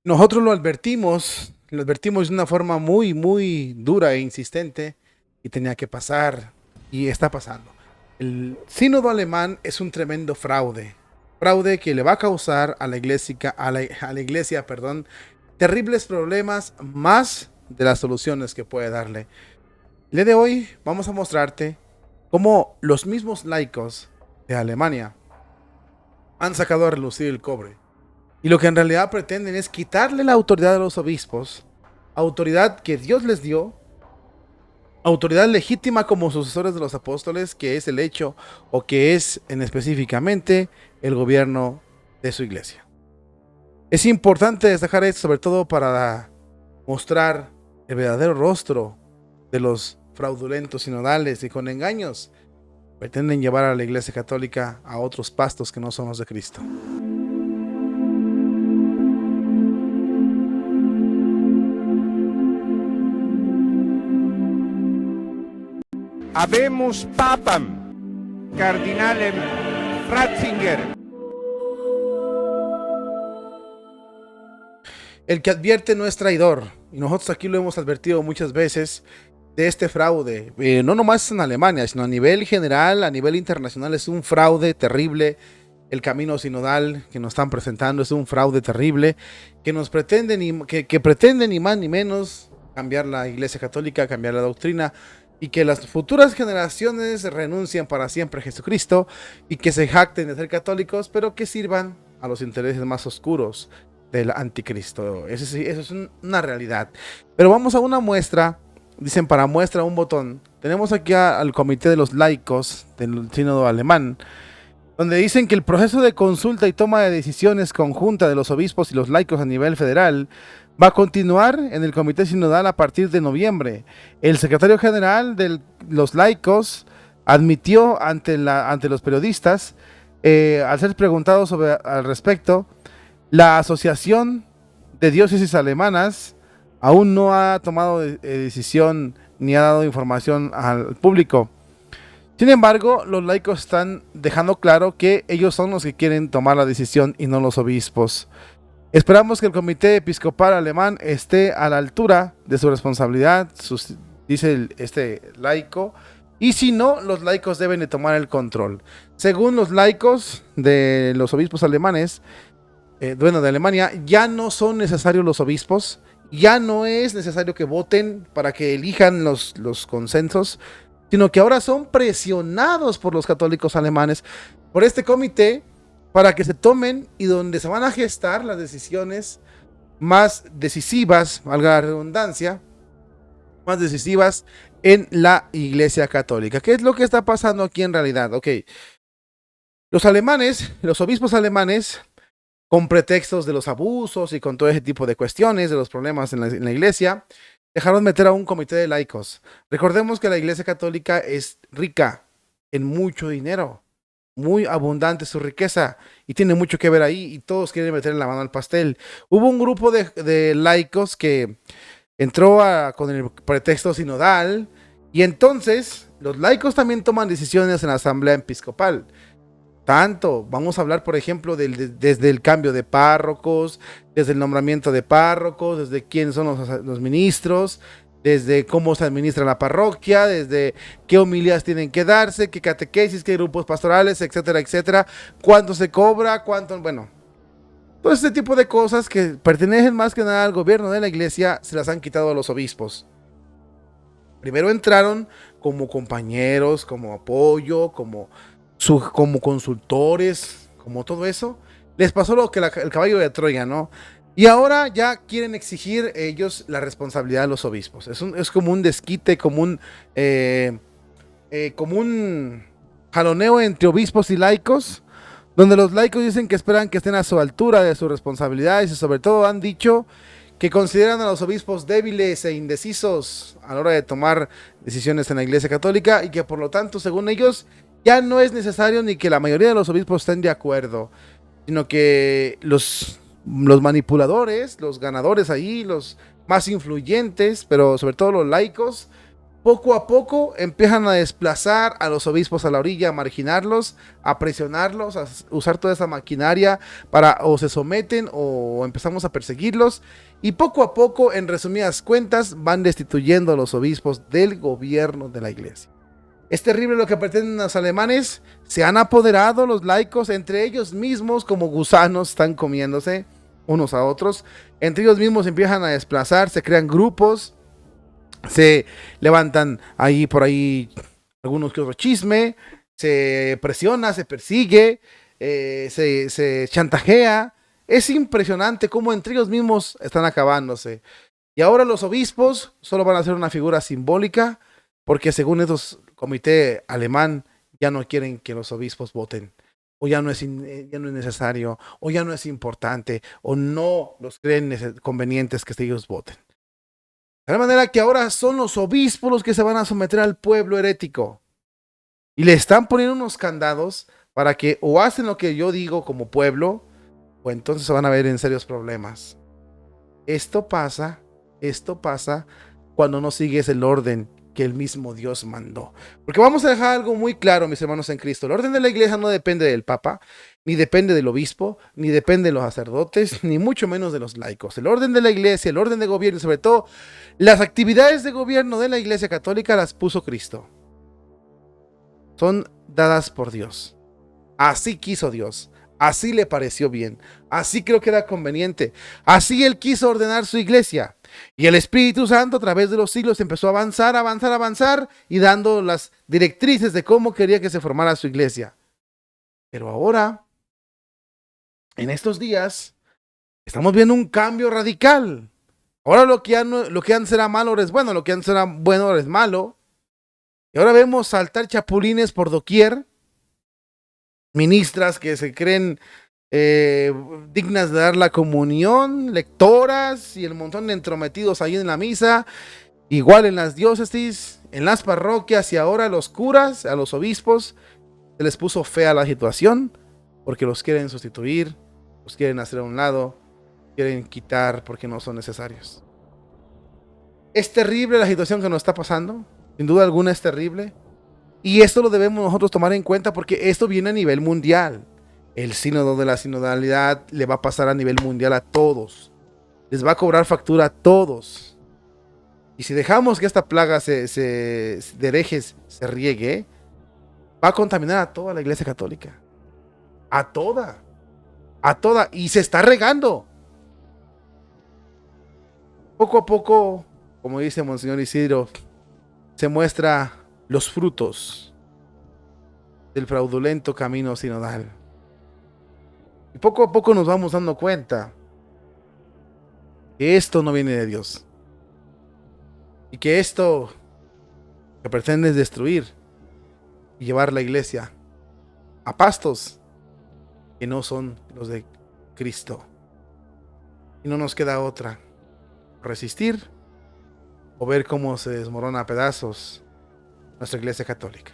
Nosotros lo advertimos de una forma muy, muy dura e insistente y tenía que pasar y está pasando. El sínodo alemán es un tremendo fraude, fraude que le va a causar a la iglesia, perdón, terribles problemas más de las soluciones que puede darle. El día de hoy vamos a mostrarte cómo los mismos laicos de Alemania han sacado a relucir el cobre. Y lo que en realidad pretenden es quitarle la autoridad a los obispos, autoridad que Dios les dio, autoridad legítima como sucesores de los apóstoles, que es el hecho o que es en específicamente el gobierno de su iglesia. Es importante destacar esto sobre todo para mostrar el verdadero rostro de los fraudulentos sinodales y con engaños pretenden llevar a la iglesia católica a otros pastos que no son los de Cristo. Habemus Papam, Cardinalem Ratzinger. El que advierte no es traidor, y nosotros aquí lo hemos advertido muchas veces de este fraude, no nomás en Alemania, sino a nivel general, a nivel internacional, es un fraude terrible. El camino sinodal que nos están presentando es un fraude terrible que nos pretenden, que pretende ni más ni menos cambiar la iglesia católica, cambiar la doctrina y que las futuras generaciones renuncien para siempre a Jesucristo y que se jacten de ser católicos, pero que sirvan a los intereses más oscuros del anticristo. Eso es una realidad. Pero vamos a una muestra. Dicen para muestra un botón. Tenemos aquí al comité de los laicos del sínodo alemán, donde dicen que el proceso de consulta y toma de decisiones conjunta de los obispos y los laicos a nivel federal va a continuar en el comité sinodal a partir de noviembre. El secretario general de los laicos admitió ante los periodistas, al ser preguntado al respecto, la Asociación de Diócesis Alemanas aún no ha tomado decisión ni ha dado información al público. Sin embargo, los laicos están dejando claro que ellos son los que quieren tomar la decisión y no los obispos. Esperamos que el comité episcopal alemán esté a la altura de su responsabilidad, dice este laico, y si no, los laicos deben de tomar el control. Según los laicos de los obispos alemanes, de Alemania, ya no son necesarios los obispos, ya no es necesario que voten para que elijan los consensos, sino que ahora son presionados por los católicos alemanes, por este comité, para que se tomen y donde se van a gestar las decisiones más decisivas, valga la redundancia, más decisivas en la Iglesia Católica. ¿Qué es lo que está pasando aquí en realidad? Ok, los alemanes, los obispos alemanes, con pretextos de los abusos y con todo ese tipo de cuestiones, de los problemas en la iglesia, dejaron meter a un comité de laicos. Recordemos que la iglesia católica es rica en mucho dinero, muy abundante su riqueza y tiene mucho que ver ahí y todos quieren meter la mano al pastel. Hubo un grupo de laicos que entró con el pretexto sinodal y entonces los laicos también toman decisiones en la asamblea episcopal. Tanto, vamos a hablar, por ejemplo, desde el cambio de párrocos, desde el nombramiento de párrocos, desde quiénes son los ministros, desde cómo se administra la parroquia, desde qué homilías tienen que darse, qué catequesis, qué grupos pastorales, etcétera, etcétera, cuánto se cobra, cuánto, bueno, todo este tipo de cosas que pertenecen más que nada al gobierno de la iglesia, se las han quitado a los obispos. Primero entraron como compañeros, como apoyo, como consultores, como todo eso. Les pasó lo que el caballo de Troya, ¿no? Y ahora ya quieren exigir ellos la responsabilidad de los obispos. Es como un desquite, como un jaloneo entre obispos y laicos, donde los laicos dicen que esperan que estén a su altura de sus responsabilidades y sobre todo han dicho que consideran a los obispos débiles e indecisos a la hora de tomar decisiones en la Iglesia Católica y que por lo tanto, según ellos, ya no es necesario ni que la mayoría de los obispos estén de acuerdo, sino que los manipuladores, los ganadores ahí, los más influyentes, pero sobre todo los laicos, poco a poco empiezan a desplazar a los obispos a la orilla, a marginarlos, a presionarlos, a usar toda esa maquinaria para o se someten o empezamos a perseguirlos. Y poco a poco, en resumidas cuentas, van destituyendo a los obispos del gobierno de la iglesia. Es terrible lo que pretenden los alemanes. Se han apoderado los laicos entre ellos mismos, como gusanos, están comiéndose unos a otros. Entre ellos mismos empiezan a desplazar, se crean grupos, se levantan ahí por ahí algunos que otro chisme, se presiona, se persigue, se chantajea. Es impresionante cómo entre ellos mismos están acabándose. Y ahora los obispos solo van a ser una figura simbólica, porque según estos comité alemán ya no quieren que los obispos voten, o ya no es necesario, o ya no es importante, o no los creen convenientes que ellos voten. De la manera que ahora son los obispos los que se van a someter al pueblo herético. Y le están poniendo unos candados para que o hacen lo que yo digo como pueblo, o entonces se van a ver en serios problemas. Esto pasa cuando no sigues el orden que el mismo Dios mandó. Porque vamos a dejar algo muy claro, mis hermanos en Cristo. El orden de la iglesia no depende del Papa, ni depende del obispo, ni depende de los sacerdotes, ni mucho menos de los laicos. El orden de la iglesia, el orden de gobierno y sobre todo las actividades de gobierno de la iglesia católica las puso Cristo. Son dadas por Dios. Así quiso Dios. Así le pareció bien. Así creo que era conveniente. Así Él quiso ordenar su iglesia. Y el Espíritu Santo a través de los siglos empezó a avanzar y dando las directrices de cómo quería que se formara su iglesia. Pero ahora, en estos días, estamos viendo un cambio radical. Ahora lo que antes era malo ahora es bueno, lo que antes era bueno ahora es malo. Y ahora vemos saltar chapulines por doquier. Ministras que se creen dignas de dar la comunión, lectoras y el montón de entrometidos ahí en la misa, igual en las diócesis, en las parroquias, y ahora a los curas, a los obispos, se les puso fea la situación porque los quieren sustituir, los quieren hacer a un lado, quieren quitar porque no son necesarios. Es terrible la situación que nos está pasando, sin duda alguna es terrible. Y esto lo debemos nosotros tomar en cuenta porque esto viene a nivel mundial. El sínodo de la sinodalidad le va a pasar a nivel mundial a todos. Les va a cobrar factura a todos. Y si dejamos que esta plaga de herejes se riegue, va a contaminar a toda la iglesia católica. A toda. A toda. Y se está regando. Poco a poco, como dice Monseñor Isidro, se muestra los frutos del fraudulento camino sinodal. Y poco a poco nos vamos dando cuenta que esto no viene de Dios. Y que esto que pretende es destruir y llevar la iglesia a pastos que no son los de Cristo. Y no nos queda otra: resistir o ver cómo se desmorona a pedazos nuestra iglesia católica.